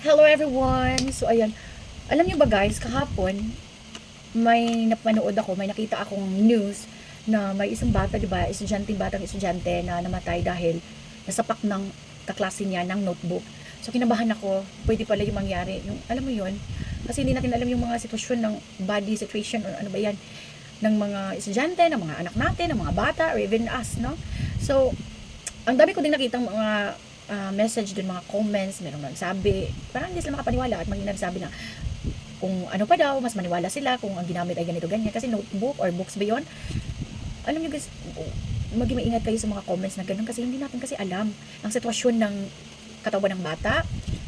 Hello everyone! So ayan, alam niyo ba guys, kahapon may napanood ako, may nakita akong news na may isang bata, 'di ba? Batang estudyante na namatay dahil nasapak ng kaklase niya ng notebook. So kinabahan ako, pwede pala yung mangyari. Yung alam mo 'yon, kasi hindi natin alam yung mga sitwasyon ng body situation or ano ba 'yan ng mga estudyante, ng mga anak natin, ng mga bata or even us, no? So ang dami ko din nakitang mga message dun, mga comments, merong nagsabi, parang hindi sila makapaniwala at may nagsabi na kung ano pa daw, mas maniwala sila kung ang ginamit ay ganito ganyan kasi notebook or books ba yun. Alam niyo guys, maging maingat kayo sa mga comments na ganun kasi hindi natin kasi alam ang sitwasyon ng katawan ng bata,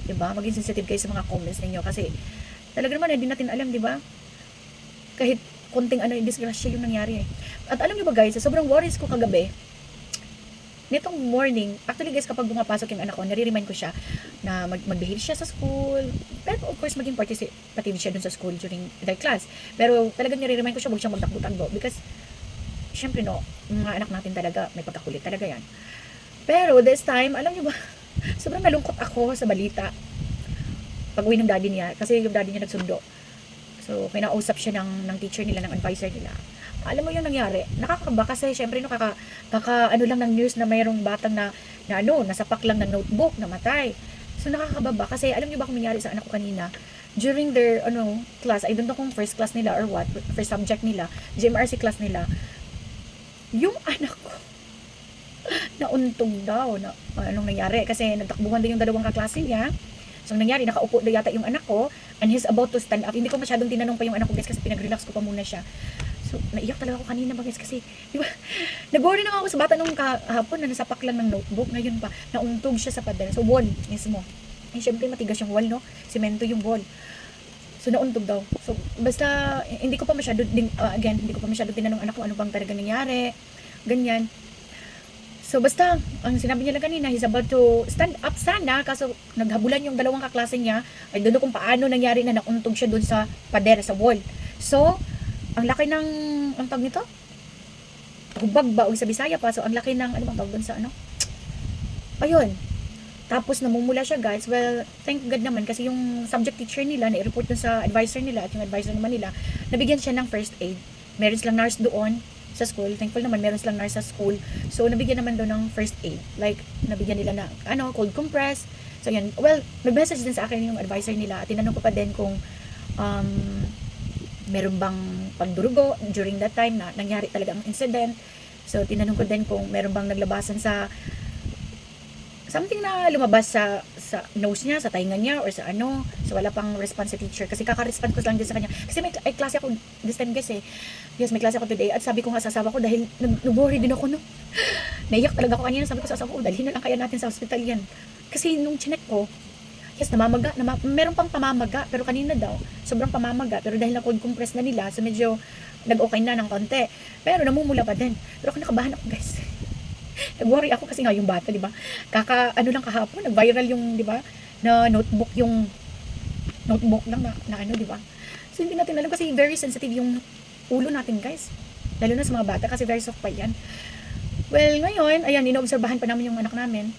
'di ba? Maging sensitive kayo sa mga comments ninyo kasi talaga naman hindi natin alam, 'di ba? Kahit konting disgrasya yung nangyari eh. At alam niyo ba guys, sobrang worries ko kagabi nitong morning, actually guys, kapag bumapasok yung anak ko, nare-remind ko siya na mag-behave siya sa school. Pero of course, maging participative siya dun sa school during their class. Pero talagang nare-remind ko siya, huwag siyang magtakbo-takbo. Because, syempre no, mga anak natin talaga, may pagkakulit talaga yan. Pero this time, alam niyo ba, sobrang nalungkot ako sa balita. Pag-uwi ng daddy niya, kasi yung daddy niya nagsundo. So, kinausap siya ng teacher nila, ng advisor nila. Alam mo yung nangyari, nakakaba kasi syempre no, ano lang ng news na mayroong batang na nasapak lang ng notebook, namatay. So nakakababa kasi alam niyo ba kung nangyari sa anak ko kanina? During their class, I don't know kung first class nila or what, first subject nila, GMRC class nila, yung anak ko nauntog daw na anong nangyari kasi nagtakbuhan din yung dalawang kaklase niya. So, ang nangyari, nakaupo na yata yung anak ko and he's about to stand up. Hindi ko masyadong tinanong pa yung anak ko guys kasi pinag-relax ko pa muna siya. So, naiyak talaga ako kanina guys kasi, di ba, nag-worry na ako sa bata nung kahapon na nasapak lang ng notebook. Ngayon pa, nauntog siya sa pader. So, wall mismo. Eh, syempre matigas yung wall, no? Semento yung wall. So, nauntog daw. So, basta, hindi ko pa masyado, hindi ko pa masyado tinanong anak ko ano bang talaga nangyari. Ganyan. So, basta, ang sinabi niya lang kanina, he's about to stand up sana, kaso naghabulan yung dalawang kaklase niya, ay doon kung paano nangyari na nauntog siya doon sa pader, sa wall. So, ang laki ng, ang tawag nito? Hubag ba, o sa Bisaya pa, so ang laki ng, ano bang tawag doon sa ano? Ayun. Tapos namumula siya guys, well, thank God naman, kasi yung subject teacher nila, na-report dun sa advisor nila, at yung advisor naman nila, nabigyan siya ng first aid. Meron silang nurse doon, sa school. Thankful naman, meron silang nurse sa school. So, nabigyan naman doon ng first aid. Like, nabigyan nila na, cold compress. So, yan. Well, nag-message din sa akin yung advisor nila. At tinanong ko pa din kung, meron bang pagdurugo during that time na nangyari talaga ang incident. So, tinanong ko din kung meron bang naglabasan sa something na lumabas sa nose niya, sa tainga niya, or sa ano. So, wala pang response sa teacher. Kasi kaka-respond ko lang din sa kanya. Kasi may klase ako this time guys eh. Yes, may klase ako today. At sabi ko nga sa asawa ko, dahil nag-worry din ako, no. Naiyak talaga ako kanina. Sabi ko sa asawa ko, dalhin na lang kaya natin sa hospital yan. Kasi nung chinek ko, yes, namamaga. Meron pang pamamaga. Pero kanina daw, sobrang pamamaga. Pero dahil na-cold compress na nila, so medyo nag-okay na ng konti. Pero namumula pa din. Pero ako nakabahan ako guys. Nag-worry ako kasi nga yung bata, di ba? Ano lang kahapon, nag-viral yung, di ba, na notebook lang na ano, di ba? So hindi natin alam kasi very sensitive yung ulo natin, guys. Lalo na sa mga bata kasi very soft pa yan. Well, ngayon, ayan, inoobserbahan pa namin yung anak namin.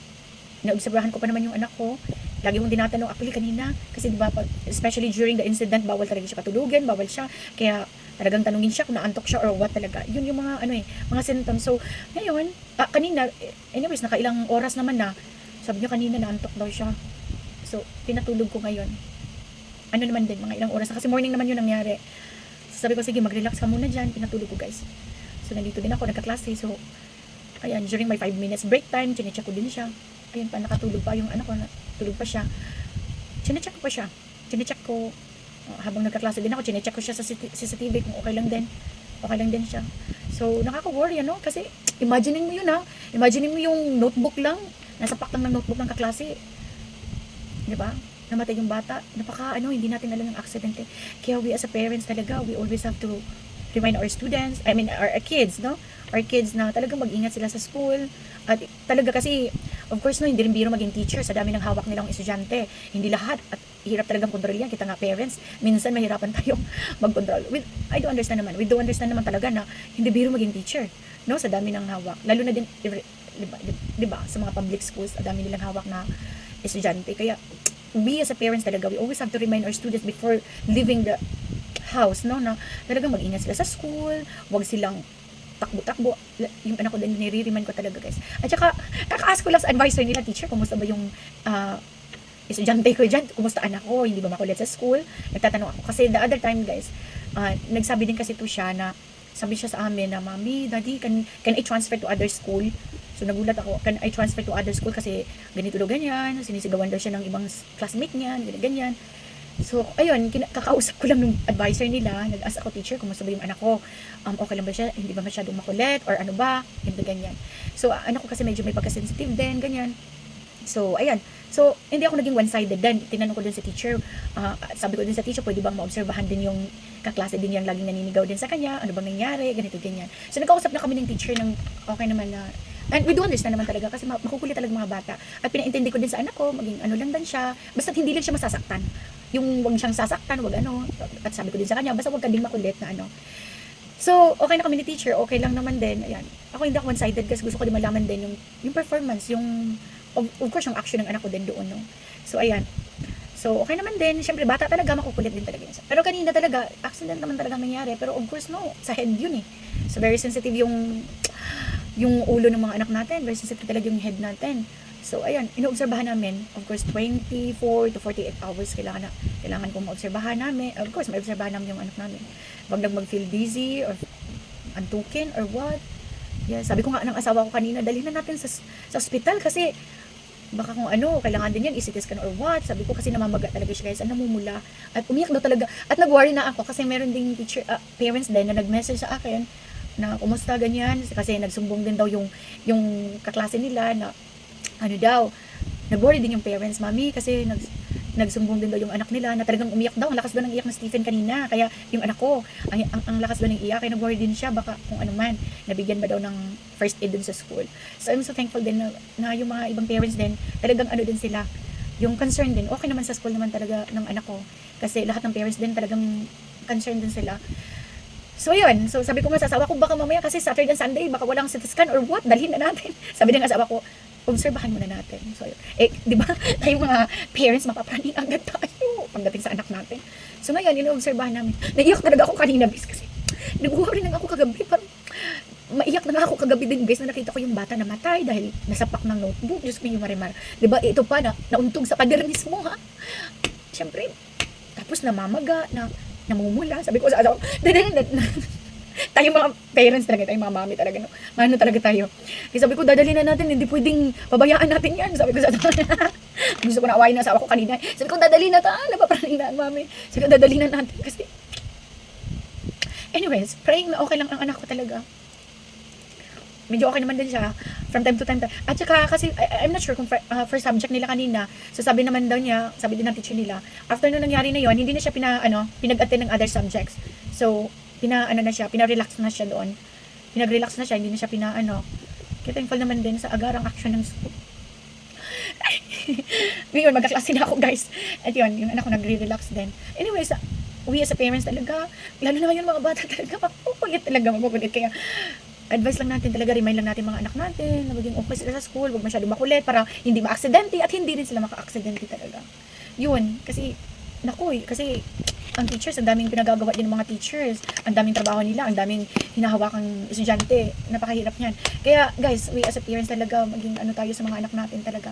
Inoobserbahan ko pa naman yung anak ko. Lagi mong tinatanong, actually kanina, kasi di ba, especially during the incident, bawal talaga siya patulugin, bawal siya. Kaya talagang tanungin siya kung naantok siya or what talaga. Yun yung mga mga symptoms. So, ngayon, kanina, anyways, nakailang oras naman na, sabi niya kanina naantok daw siya. So, pinatulog ko ngayon. Ano naman din, mga ilang oras na, kasi morning naman yun nangyari. So, sabi ko, sige, mag-relax ka muna dyan, pinatulog ko guys. So, nandito din ako, nagkaklase. So, ayan, during my 5 minutes break time, chinecheck ko din siya. Ayun pa, nakatulog pa yung anak ko, tulog pa siya. Chinecheck ko pa siya. Chinecheck ko, habang nagkaklase din ako, chinecheck ko siya sa CCTV kung okay lang din. Okay lang din siya. So, nakaka-worry, Kasi, imagine mo yun, Imagine mo yung notebook lang, nasa pack lang ng notebook ng kaklase. Di ba? Namatay yung bata. Hindi natin alam yung accident eh. Kaya we as a parents talaga, we always have to remind our students, our kids, no? Our kids na talagang mag-ingat sila sa school. At talaga kasi, of course, hindi rin biro maging teacher sa dami ng hawak nilang estudyante. Hindi lahat. At hirap talagang kontrol yan. Kita nga parents, minsan mahirapan tayong mag-control. I do understand naman. We do understand naman talaga na hindi biro maging teacher, no? Sa dami ng hawak. Lalo na din, diba, sa mga public schools, ang dami nilang hawak na estudyante. Kaya, we as a parents talaga, we always have to remind our students before leaving the house, no, na talagang mag-ingat sila sa school, wag silang takbo-takbo. Yung anak ko din, nire-remind ko talaga, guys. At saka, kaka-ask ko lang sa advisor nila, teacher, kumusta ba yung estudyante ko dyan, kumusta anak ko, hindi ba makulit sa school? Nagtatanong ako. Kasi the other time, guys, nagsabi din kasi to siya na, sabi siya sa amin na, Mami, Daddy, can I transfer to other school? So nagulat ako, can I transfer to other school kasi ganito daw ganyan, sinisigawan daw siya ng ibang classmate niya, ganyan. So, ayun, kakausap ko lang ng advisor nila, nag-ask ako, teacher, kumusta ba yung anak ko? Okay lang ba siya? Hindi ba masyadong makulit? Or ano ba? Hindi ganyan. So, anak ko kasi medyo may pagka-sensitive din, ganyan. So, ayan. So, hindi ako naging one-sided din. Tinanong ko din sa teacher, sabi ko din sa teacher, pwede bang maobserbahan din yung kaklase din yung laging naninigaw din sa kanya? Ano bang nangyari? Ganito, ganyan. So, nagkausap na kami ng teacher ng okay naman na, and we do understand naman talaga kasi makukulit talaga mga bata. At pinaintindi ko din sa anak ko, maging ano lang din siya, basta hindi lang siya masasaktan. Yung wag siyang sasaktan, wag ano. At sabi ko din sa kanya, basta wag ka din makulit na ano. So, okay na kami ni teacher, okay lang naman din. Ayan. Ako hindi ako one-sided kasi gusto ko din malaman din yung performance, yung of course, yung action ng anak ko din doon, no. So, ayan. So, okay naman din. Siyempre, bata talaga, makukulit din talaga yun. Pero kanina talaga, accident naman talaga nangyari. Pero of course, no, sa head yun eh. So, very sensitive yung ulo ng mga anak natin. Very sensitive talaga yung head natin. So, ayan, inoobserbahan namin. Of course, 24 to 48 hours kailangan kong maobserbahan namin. Of course, maobserbahan namin yung anak namin. Wag lang mag-feel dizzy or antukin or what. Yeah, sabi ko nga ng asawa ko kanina, dalhin na natin sa ospital kasi baka kung ano, kailangan din yan, i-CT scan or what. Sabi ko kasi namamaga talaga siya, guys, namumula. At umiyak daw talaga. At nag-worry na ako kasi meron ding teacher, parents din na nag-message sa akin na kumusta ganyan. Kasi nagsumbong din daw yung kaklase nila na ano daw, nag-worry din yung parents, Mami, kasi nagsumbong din daw yung anak nila na talagang umiyak daw. Ang lakas daw ng iyak ng Stephen kanina. Kaya yung anak ko, ang lakas daw ng iyak. Kaya nag-worry din siya. Baka kung ano man, nabigyan ba daw ng first aid dun sa school. So I'm so thankful din na yung mga ibang parents din, talagang ano din sila. Yung concern din, okay naman sa school naman talaga ng anak ko. Kasi lahat ng parents din talagang concerned din sila. So yun, so sabi ko nga sa asawa ko, baka mamaya kasi Saturday and Sunday, baka walang CT scan or what, dalhin na natin. Sabi ng asawa ko, obserbahan muna natin. So, di ba, tayong mga parents, mapapraning agad tayo pagdating sa anak natin. So, ngayon, inoobserbahan namin. Naiyak talaga ako kanina, bis, kasi nag-worry na ako kagabi. Parang, maiyak na nga ako kagabi din, guys, na nakita ko yung bata namatay dahil nasapak ng notebook. Diyos ko yung marimar. Di ba, ito pa, nauntog sa pader mismo, ha? Siyempre, tapos namamaga, namumula. Sabi ko sa asawa, tayo mga parents talaga, tayo mga mami talaga, no? Mano talaga tayo. Kaya sabi ko, dadalhin na natin, hindi pwedeng pabayaan natin yan. Sabi ko sa gusto ko na awayin na asawa ko kanina. Sabi ko, dadalhin na tayo, napapraning na, mami. Sabi ko, dadalhin na natin kasi. Anyways, praying na okay lang ang anak ko talaga. Medyo okay naman din siya from time to time. At saka kasi, I'm not sure kung first subject nila kanina. So sabi naman daw niya, sabi din ng teacher nila, after nung nangyari na yon, hindi na siya pinag-attend ng other subjects. So, pinarelax na siya doon. Pinag-relax na siya, hindi na siya kaya thankful naman din sa agarang action ng school. Ngayon, magkaklase na ako, guys. At yun, yung anak ko nagre-relax din. Anyways, we as a parents talaga, lalo naman yung mga bata talaga, makukulit. Kaya, advice lang natin talaga, remind lang natin mga anak natin na maging okay sila sa school, huwag masyadong makulit para hindi ma-aksidente at hindi rin sila maka-aksidente talaga. Yun, kasi, kasi ang teachers, ang daming pinagagawa din ng mga teachers, ang daming trabaho nila, ang daming hinahawakang estudyante, napakahirap niyan. Kaya guys, we as a parents talaga, maging tayo sa mga anak natin talaga,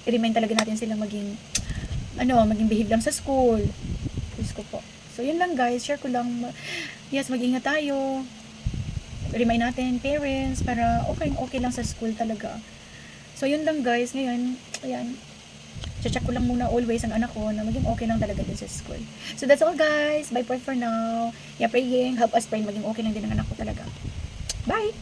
i-remind talaga natin silang maging behave lang sa school. Diyos ko po. So yun lang guys, share ko lang, yes, mag-ingat tayo, remind natin parents, para okay lang sa school talaga. So yun lang guys, ngayon, ayan, check ko lang muna always ang anak ko na maging okay lang talaga din sa school. So that's all guys. Bye for now. Yeah, praying. Help us pray maging okay lang din ang anak ko talaga. Bye!